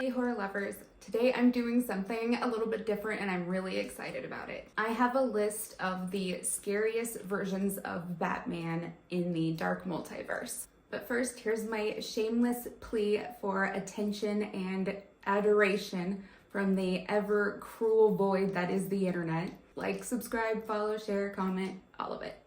Hey horror lovers, today I'm doing something a little bit different and I'm really excited about it. I have a list of the scariest versions of Batman in the dark multiverse. But first, here's my shameless plea for attention and adoration from the ever cruel void that is the internet. Like, subscribe, follow, share, comment, all of it.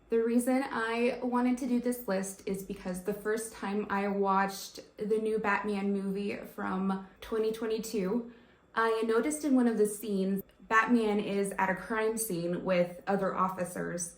The reason I wanted to do this list is because the first time I watched the new Batman movie from 2022, I noticed in one of the scenes, Batman is at a crime scene with other officers,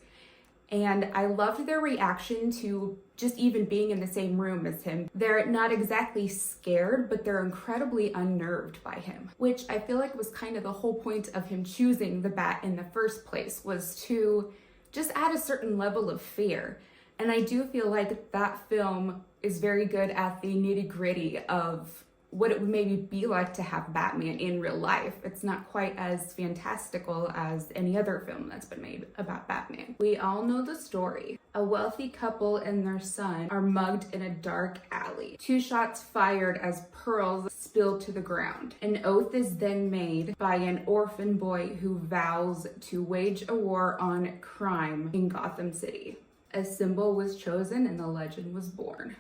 and I loved their reaction to just even being in the same room as him. They're not exactly scared, but they're incredibly unnerved by him, which I feel like was kind of the whole point of him choosing the Bat in the first place, was to just add a certain level of fear. And I do feel like that film is very good at the nitty-gritty of what it would maybe be like to have Batman in real life. It's not quite as fantastical as any other film that's been made about Batman. We all know the story. A wealthy couple and their son are mugged in a dark alley. 2 shots fired as pearls spill to the ground. An oath is then made by an orphan boy who vows to wage a war on crime in Gotham City. A symbol was chosen and the legend was born.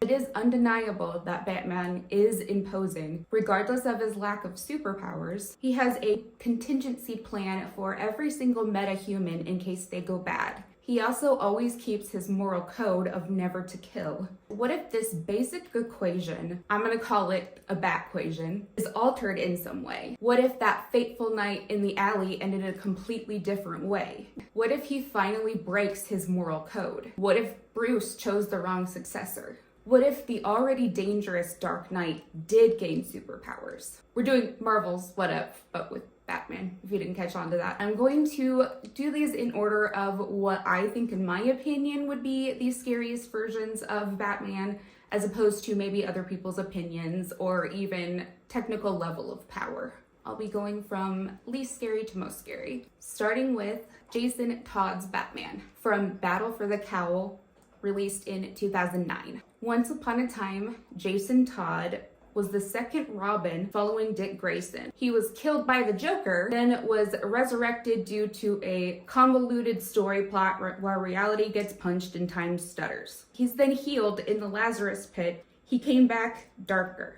It is undeniable that Batman is imposing. Regardless of his lack of superpowers, he has a contingency plan for every single meta-human in case they go bad. He also always keeps his moral code of never to kill. What if this basic equation, I'm gonna call it a Batquation, is altered in some way? What if that fateful night in the alley ended a completely different way? What if he finally breaks his moral code? What if Bruce chose the wrong successor? What if the already dangerous Dark Knight did gain superpowers? We're doing Marvel's What If, but with Batman, if you didn't catch on to that. I'm going to do these in order of what I think, in my opinion, would be the scariest versions of Batman, as opposed to maybe other people's opinions or even technical level of power. I'll be going from least scary to most scary, starting with Jason Todd's Batman from Battle for the Cowl, released in 2009. Once upon a time, Jason Todd was the second Robin following Dick Grayson. He was killed by the Joker, then was resurrected due to a convoluted story plot where reality gets punched and time stutters. He's then healed in the Lazarus pit. He came back darker.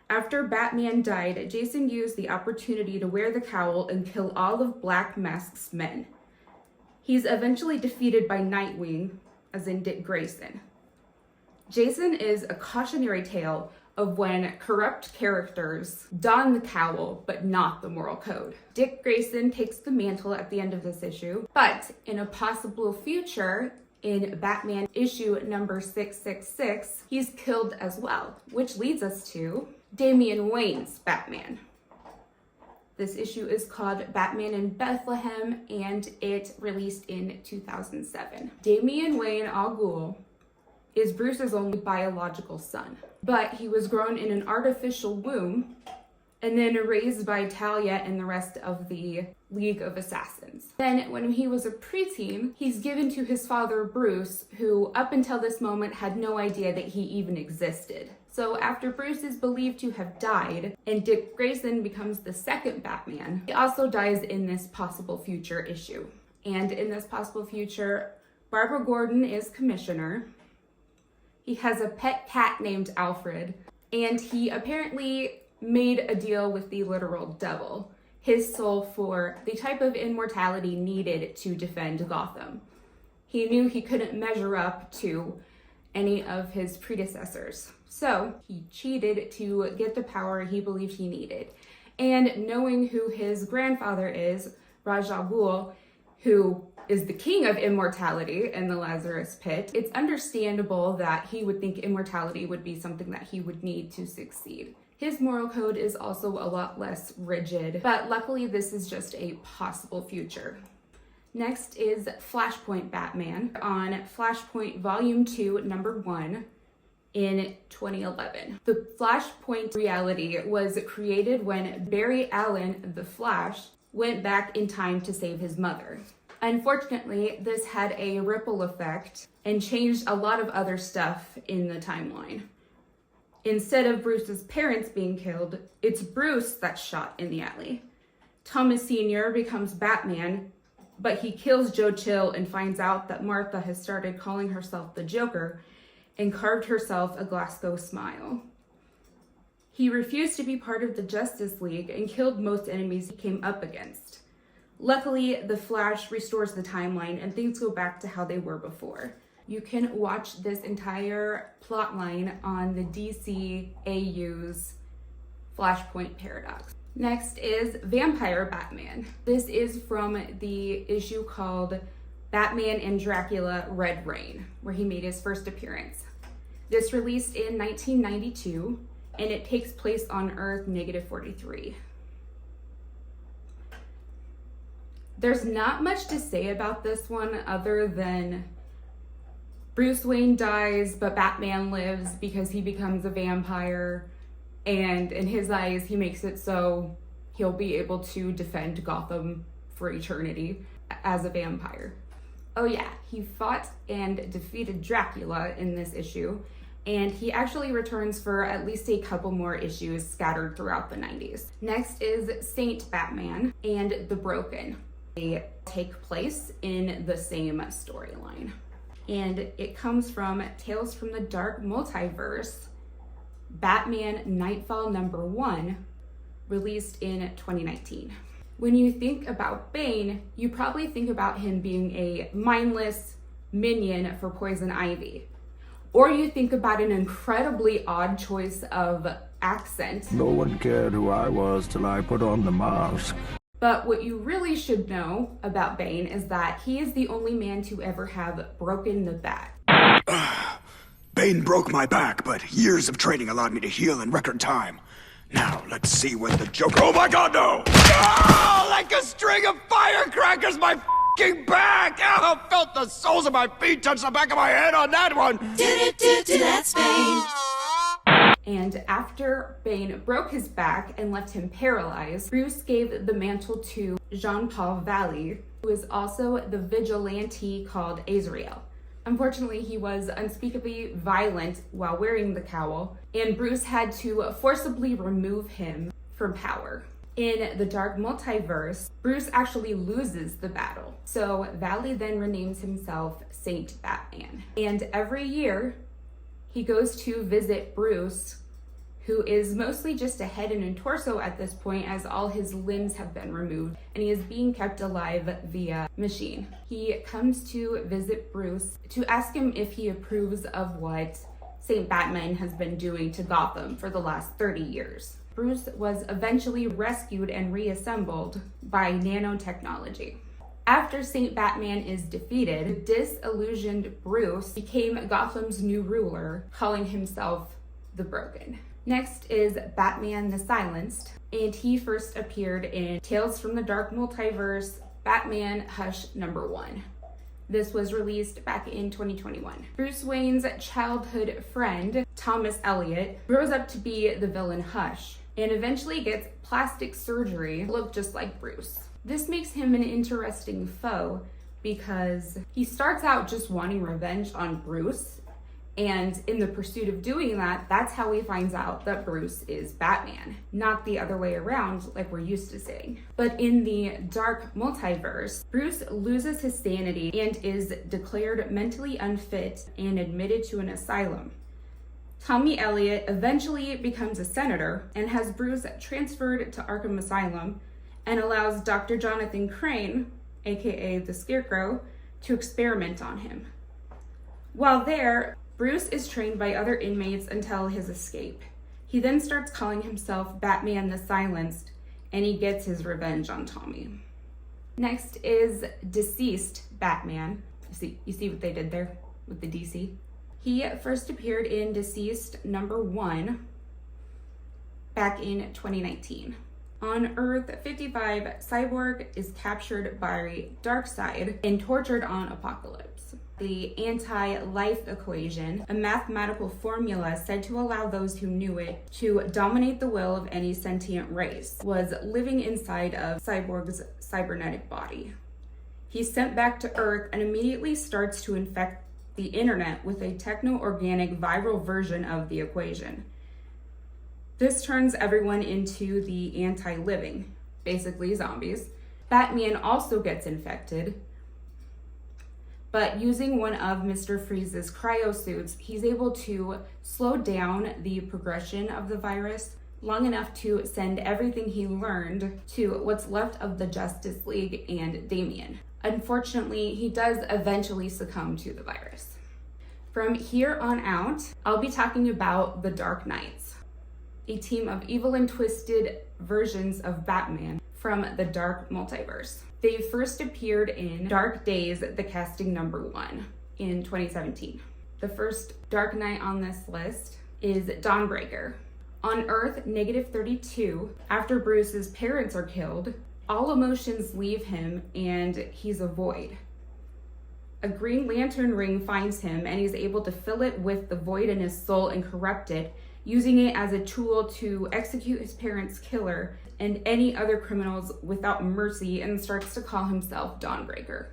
After Batman died, Jason used the opportunity to wear the cowl and kill all of Black Mask's men. He's eventually defeated by Nightwing, as in Dick Grayson. Jason is a cautionary tale of when corrupt characters don the cowl, but not the moral code. Dick Grayson takes the mantle at the end of this issue, but in a possible future, in Batman issue number 666, he's killed as well, which leads us to Damian Wayne's Batman. This issue is called Batman in Bethlehem, and it released in 2007. Damian Wayne Al Ghul is Bruce's only biological son, but he was grown in an artificial womb and then raised by Talia and the rest of the League of Assassins. Then, when he was a preteen, he's given to his father Bruce, who up until this moment had no idea that he even existed. So after Bruce is believed to have died, and Dick Grayson becomes the second Batman, he also dies in this possible future issue. And in this possible future, Barbara Gordon is commissioner. He has a pet cat named Alfred, and he apparently made a deal with the literal devil, his soul, for the type of immortality needed to defend Gotham. He knew he couldn't measure up to any of his predecessors, so he cheated to get the power he believed he needed. And knowing who his grandfather is, Ra's al Ghul, who is the king of immortality in the Lazarus pit, it's understandable that he would think immortality would be something that he would need to succeed. His moral code is also a lot less rigid, but luckily this is just a possible future. Next is Flashpoint Batman on Flashpoint Volume 2, Number 1 in 2011. The Flashpoint reality was created when Barry Allen, the Flash, went back in time to save his mother. Unfortunately, this had a ripple effect and changed a lot of other stuff in the timeline. Instead of Bruce's parents being killed, it's Bruce that's shot in the alley. Thomas Sr. becomes Batman, but he kills Joe Chill and finds out that Martha has started calling herself the Joker and carved herself a Glasgow smile. He refused to be part of the Justice League and killed most enemies he came up against. Luckily, the Flash restores the timeline and things go back to how they were before. You can watch this entire plotline on the DC AU's Flashpoint Paradox. Next is Vampire Batman. This is from the issue called Batman and Dracula Red Reign, where he made his first appearance. This released in 1992, and it takes place on Earth -43. There's not much to say about this one other than Bruce Wayne dies, but Batman lives because he becomes a vampire, and in his eyes, he makes it so he'll be able to defend Gotham for eternity as a vampire. Oh yeah, he fought and defeated Dracula in this issue, and he actually returns for at least a couple more issues scattered throughout the 90s. Next is Saint Batman and the Broken. They take place in the same storyline, and it comes from Tales from the Dark Multiverse, Batman Nightfall #1, released in 2019. When you think about Bane, you probably think about him being a mindless minion for Poison Ivy. Or you think about an incredibly odd choice of accent. No one cared who I was till I put on the mask. But what you really should know about Bane is that he is the only man to ever have broken the bat. Bane broke my back, but years of training allowed me to heal in record time. Now, let's see when the Joker— Oh my god, no! Oh, like a string of firecrackers, my f***ing back! Oh, felt the soles of my feet touch the back of my head on that one! That's Bane. And after Bane broke his back and left him paralyzed, Bruce gave the mantle to Jean-Paul Valley, who is also the vigilante called Azrael. Unfortunately, he was unspeakably violent while wearing the cowl, and Bruce had to forcibly remove him from power. In the Dark Multiverse, Bruce actually loses the battle, so Valley then renames himself Saint Batman. And every year, he goes to visit Bruce, who is mostly just a head and a torso at this point, as all his limbs have been removed, and he is being kept alive via machine. He comes to visit Bruce to ask him if he approves of what Saint Batman has been doing to Gotham for the last 30 years. Bruce was eventually rescued and reassembled by nanotechnology. After Saint Batman is defeated, disillusioned Bruce became Gotham's new ruler, calling himself the Broken. Next is Batman the Silenced, and he first appeared in Tales from the Dark Multiverse, Batman Hush #1. This was released back in 2021. Bruce Wayne's childhood friend, Thomas Elliot, grows up to be the villain Hush, and eventually gets plastic surgery to look just like Bruce. This makes him an interesting foe because he starts out just wanting revenge on Bruce, and in the pursuit of doing that, that's how he finds out that Bruce is Batman, not the other way around like we're used to seeing. But in the Dark Multiverse, Bruce loses his sanity and is declared mentally unfit and admitted to an asylum. Tommy Elliot eventually becomes a senator and has Bruce transferred to Arkham Asylum and allows Dr. Jonathan Crane, aka the Scarecrow, to experiment on him. While there, Bruce is trained by other inmates until his escape. He then starts calling himself Batman the Silenced, and he gets his revenge on Tommy. Next is Deceased Batman. You see what they did there with the DC? He first appeared in Deceased #1 back in 2019. On Earth 55, Cyborg is captured by Darkseid and tortured on Apocalypse. The anti-life equation, a mathematical formula said to allow those who knew it to dominate the will of any sentient race, was living inside of Cyborg's cybernetic body. He's sent back to Earth and immediately starts to infect the internet with a techno-organic viral version of the equation. This turns everyone into the anti-living, basically zombies. Batman also gets infected, but using one of Mr. Freeze's cryosuits, he's able to slow down the progression of the virus long enough to send everything he learned to what's left of the Justice League and Damian. Unfortunately, he does eventually succumb to the virus. From here on out, I'll be talking about the Dark Knights, a team of evil and twisted versions of Batman from the Dark Multiverse. They first appeared in Dark Days, the casting #1 in 2017. The first Dark Knight on this list is Dawnbreaker. On Earth -32, after Bruce's parents are killed, all emotions leave him and he's a void. A Green Lantern ring finds him and he's able to fill it with the void in his soul and corrupt it, using it as a tool to execute his parents' killer and any other criminals without mercy, and starts to call himself Dawnbreaker.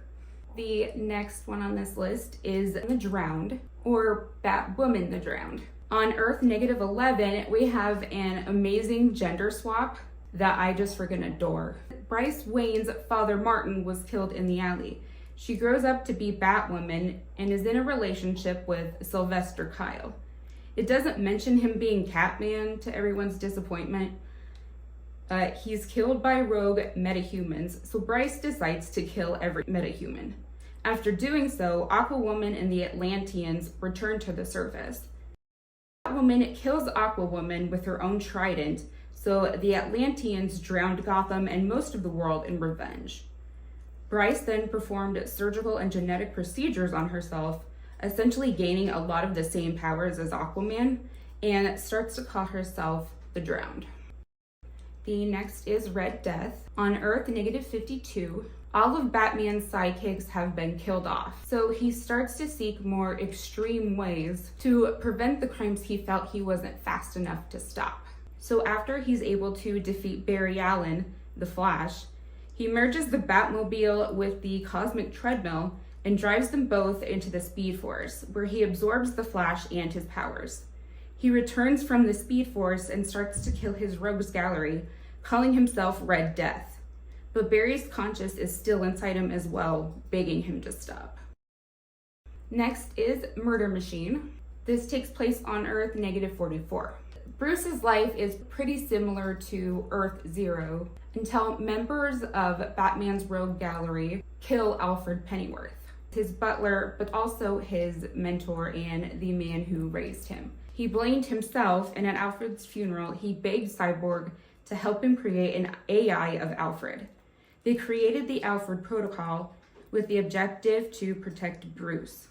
The next one on this list is the Drowned, or Batwoman the Drowned. On Earth -11, we have an amazing gender swap that I just friggin' adore. Bryce Wayne's father Martin was killed in the alley. She grows up to be Batwoman and is in a relationship with Sylvester Kyle. It doesn't mention him being Catman, to everyone's disappointment. He's killed by rogue metahumans, so Bryce decides to kill every metahuman. After doing so, Aquawoman and the Atlanteans return to the surface. Catwoman kills Aquawoman with her own trident, so the Atlanteans drowned Gotham and most of the world in revenge. Bryce then performed surgical and genetic procedures on herself, essentially gaining a lot of the same powers as Aquaman, and starts to call herself the Drowned. The next is Red Death. On Earth -52, all of Batman's sidekicks have been killed off, so he starts to seek more extreme ways to prevent the crimes he felt he wasn't fast enough to stop. So after he's able to defeat Barry Allen, the Flash, he merges the Batmobile with the Cosmic Treadmill and drives them both into the Speed Force, where he absorbs the Flash and his powers. He returns from the Speed Force and starts to kill his rogues gallery, calling himself Red Death. But Barry's conscience is still inside him as well, begging him to stop. Next is Murder Machine. This takes place on Earth -44. Bruce's life is pretty similar to Earth 0 until members of Batman's rogue gallery kill Alfred Pennyworth, his butler, but also his mentor and the man who raised him. He blamed himself, and at Alfred's funeral, he begged Cyborg to help him create an AI of Alfred. They created the Alfred Protocol with the objective to protect Bruce.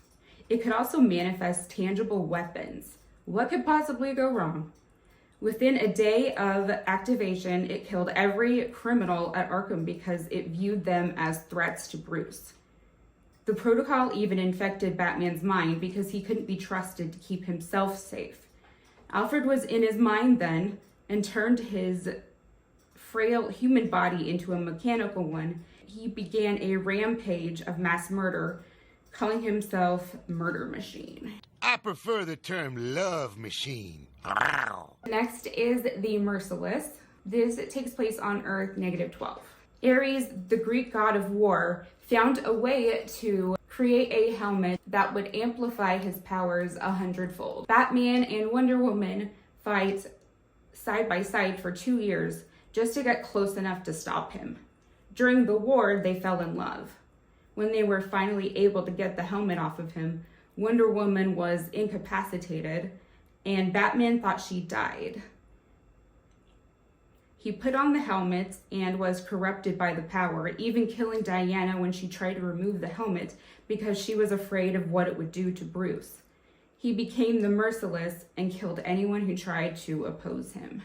It could also manifest tangible weapons. What could possibly go wrong? Within a day of activation, it killed every criminal at Arkham because it viewed them as threats to Bruce. The protocol even infected Batman's mind because he couldn't be trusted to keep himself safe. Alfred was in his mind then and turned his frail human body into a mechanical one. He began a rampage of mass murder, calling himself Murder Machine. I prefer the term love machine. Next is the Merciless. This takes place on Earth -12. Ares, the Greek god of war, found a way to create a helmet that would amplify his powers 100-fold. Batman and Wonder Woman fight side by side for 2 years just to get close enough to stop him. During the war, they fell in love. When they were finally able to get the helmet off of him, Wonder Woman was incapacitated, and Batman thought she died. He put on the helmet and was corrupted by the power, even killing Diana when she tried to remove the helmet because she was afraid of what it would do to Bruce. He became the Merciless and killed anyone who tried to oppose him.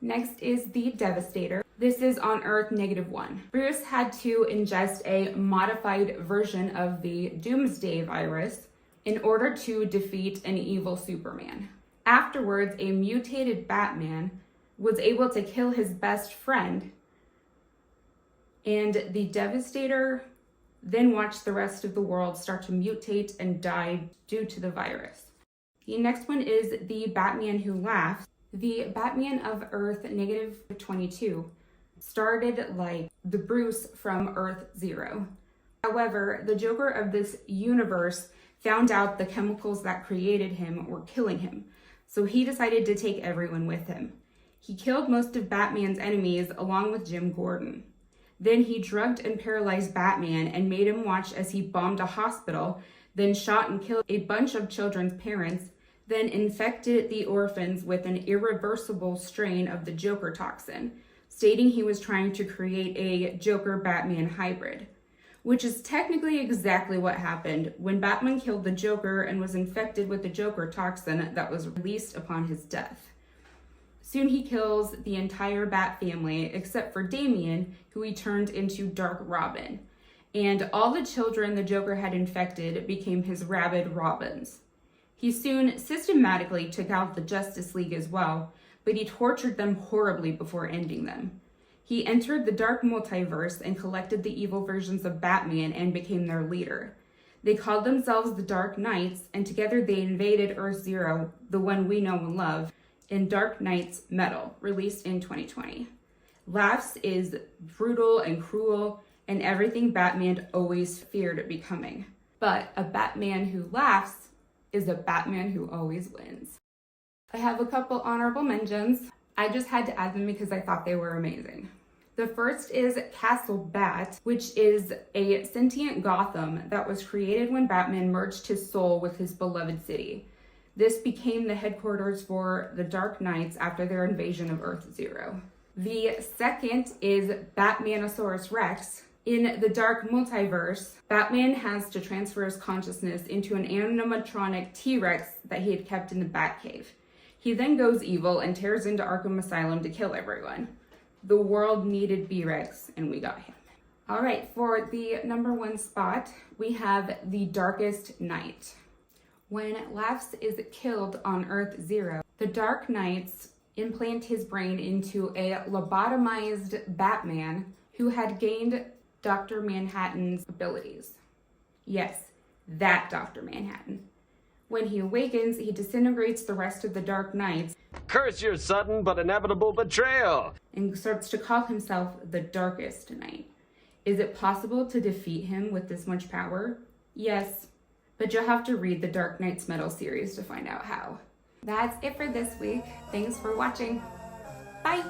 Next is the Devastator. This is on Earth -1. Bruce had to ingest a modified version of the Doomsday virus in order to defeat an evil Superman. Afterwards, a mutated Batman was able to kill his best friend, and the Devastator then watched the rest of the world start to mutate and die due to the virus. The next one is the Batman Who Laughs. The Batman of Earth -22 started like the Bruce from Earth Zero. However, the Joker of this universe found out the chemicals that created him were killing him, so he decided to take everyone with him. He killed most of Batman's enemies along with Jim Gordon. Then he drugged and paralyzed Batman and made him watch as he bombed a hospital, then shot and killed a bunch of children's parents, then infected the orphans with an irreversible strain of the Joker toxin, stating he was trying to create a Joker-Batman hybrid, which is technically exactly what happened when Batman killed the Joker and was infected with the Joker toxin that was released upon his death. Soon he kills the entire Bat family except for Damian, who he turned into Dark Robin. And all the children the Joker had infected became his rabid Robins. He soon systematically took out the Justice League as well, but he tortured them horribly before ending them. He entered the Dark Multiverse and collected the evil versions of Batman and became their leader. They called themselves the Dark Knights, and together they invaded Earth Zero, the one we know and love, in Dark Knight's Metal, released in 2020. Laughs is brutal and cruel, and everything Batman always feared becoming. But a Batman who laughs is a Batman who always wins. I have a couple honorable mentions. I just had to add them because I thought they were amazing. The first is Castle Bat, which is a sentient Gotham that was created when Batman merged his soul with his beloved city. This became the headquarters for the Dark Knights after their invasion of Earth Zero. The second is Batmanosaurus Rex. In the Dark Multiverse, Batman has to transfer his consciousness into an animatronic T-Rex that he had kept in the Batcave. He then goes evil and tears into Arkham Asylum to kill everyone. The world needed B-Rex, and we got him. All right, for the number one spot, we have the Darkest Knight. When Laughs is killed on Earth Zero, the Dark Knights implant his brain into a lobotomized Batman who had gained Dr. Manhattan's abilities. Yes, that Dr. Manhattan. When he awakens, he disintegrates the rest of the Dark Knights. Curse your sudden but inevitable betrayal! And starts to call himself the Darkest Knight. Is it possible to defeat him with this much power? Yes, but you'll have to read the Dark Knight's Metal series to find out how. That's it for this week. Thanks for watching. Bye!